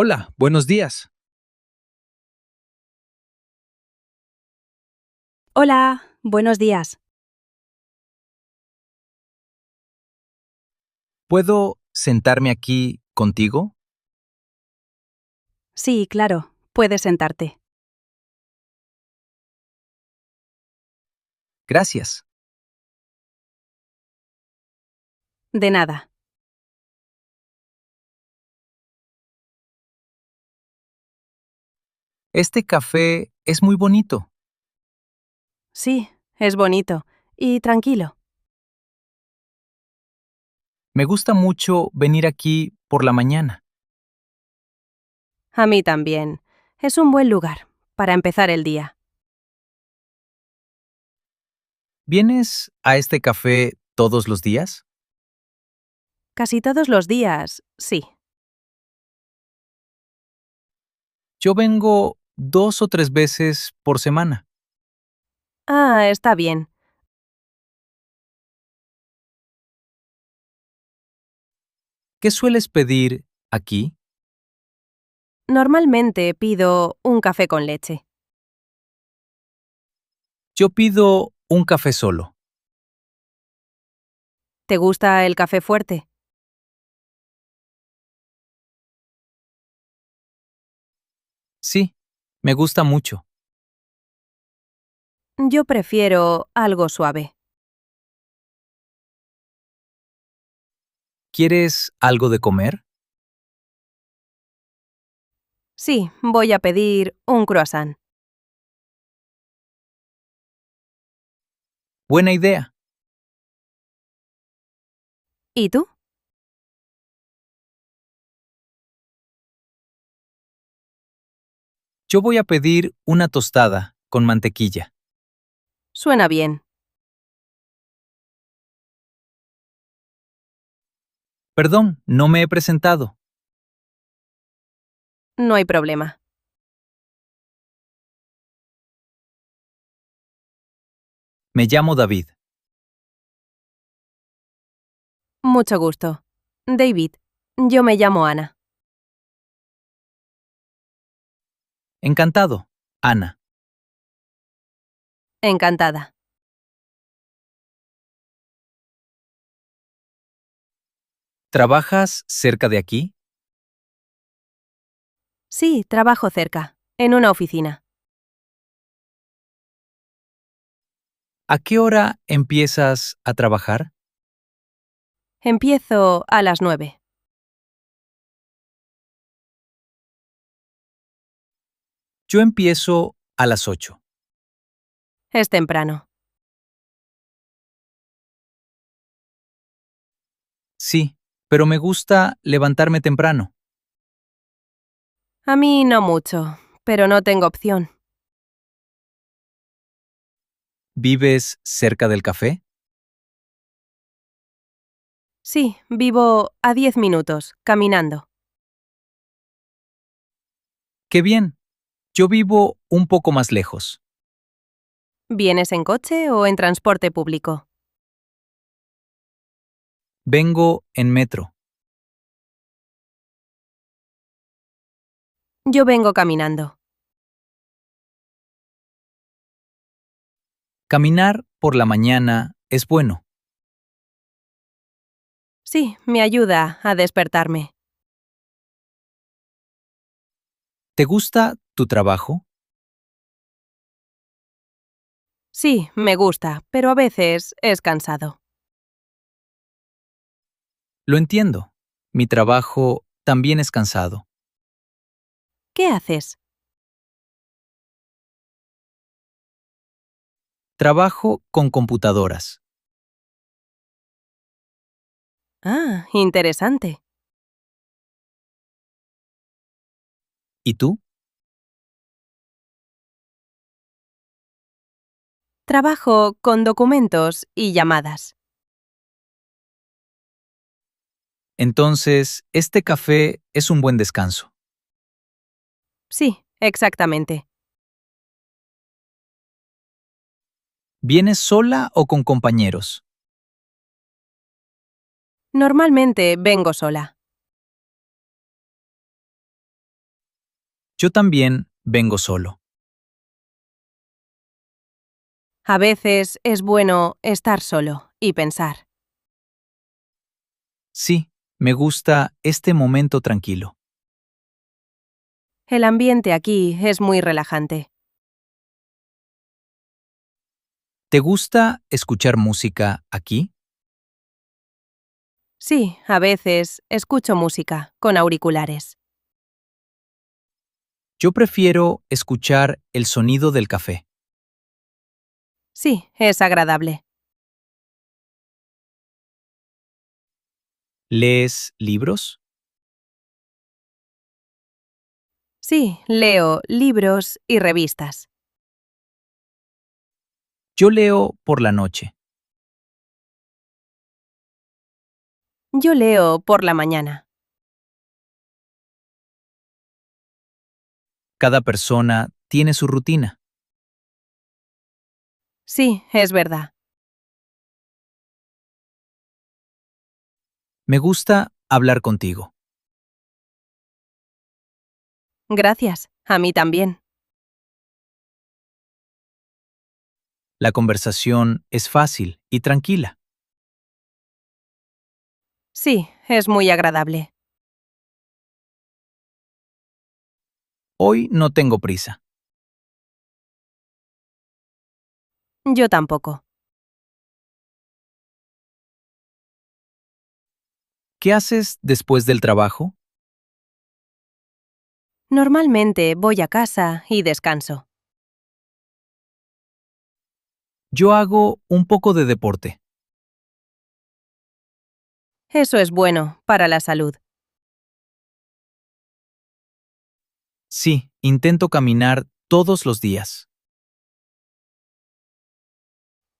Hola, buenos días. Hola, buenos días. ¿Puedo sentarme aquí contigo? Sí, claro, puedes sentarte. Gracias. De nada. Este café es muy bonito. Sí, es bonito. Y tranquilo. Me gusta mucho venir aquí por la mañana. A mí también. Es un buen lugar para empezar el día. ¿Vienes a este café todos los días? Casi todos los días, sí. Yo vengo 2 o 3 veces por semana. Ah, está bien. ¿Qué sueles pedir aquí? Normalmente pido un café con leche. Yo pido un café solo. ¿Te gusta el café fuerte? Sí, me gusta mucho. Yo prefiero algo suave. ¿Quieres algo de comer? Sí, voy a pedir un croissant. Buena idea. ¿Y tú? Yo voy a pedir una tostada con mantequilla. Suena bien. Perdón, no me he presentado. No hay problema. Me llamo David. Mucho gusto. David, yo me llamo Ana. Encantado, Ana. Encantada. ¿Trabajas cerca de aquí? Sí, trabajo cerca, en una oficina. ¿A qué hora empiezas a trabajar? Empiezo a las 9. Yo empiezo a las 8. Es temprano. Sí, pero me gusta levantarme temprano. A mí no mucho, pero no tengo opción. ¿Vives cerca del café? Sí, vivo a 10 minutos, caminando. Qué bien. Yo vivo un poco más lejos. ¿Vienes en coche o en transporte público? Vengo en metro. Yo vengo caminando. Caminar por la mañana es bueno. Sí, me ayuda a despertarme. ¿Te gusta tu trabajo? Sí, me gusta, pero a veces es cansado. Lo entiendo. Mi trabajo también es cansado. ¿Qué haces? Trabajo con computadoras. Ah, interesante. ¿Y tú? Trabajo con documentos y llamadas. Entonces, este café es un buen descanso. Sí, exactamente. ¿Vienes sola o con compañeros? Normalmente vengo sola. Yo también vengo solo. A veces es bueno estar solo y pensar. Sí, me gusta este momento tranquilo. El ambiente aquí es muy relajante. ¿Te gusta escuchar música aquí? Sí, a veces escucho música con auriculares. Yo prefiero escuchar el sonido del café. Sí, es agradable. ¿Lees libros? Sí, leo libros y revistas. Yo leo por la noche. Yo leo por la mañana. Cada persona tiene su rutina. Sí, es verdad. Me gusta hablar contigo. Gracias, a mí también. La conversación es fácil y tranquila. Sí, es muy agradable. Hoy no tengo prisa. Yo tampoco. ¿Qué haces después del trabajo? Normalmente voy a casa y descanso. Yo hago un poco de deporte. Eso es bueno para la salud. Sí, intento caminar todos los días.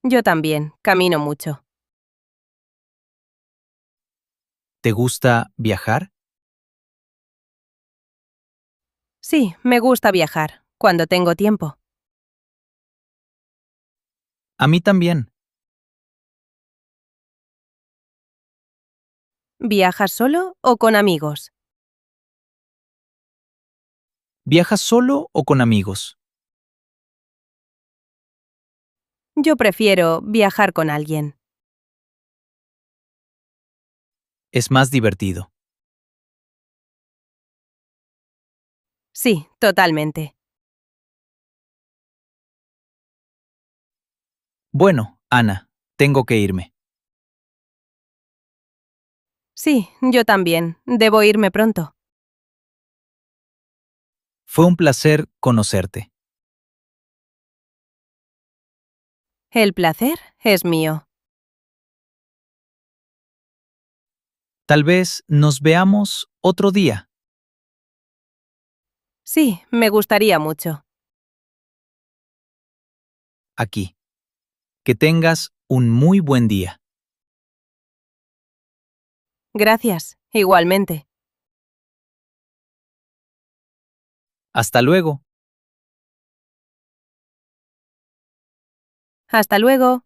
Yo también, camino mucho. ¿Te gusta viajar? Sí, me gusta viajar, cuando tengo tiempo. A mí también. ¿Viajas solo o con amigos? ¿Viajas solo o con amigos? Yo prefiero viajar con alguien. Es más divertido. Sí, totalmente. Bueno, Ana, tengo que irme. Sí, yo también. Debo irme pronto. Fue un placer conocerte. El placer es mío. Tal vez nos veamos otro día. Sí, me gustaría mucho. Aquí. Que tengas un muy buen día. Gracias, igualmente. Hasta luego. Hasta luego.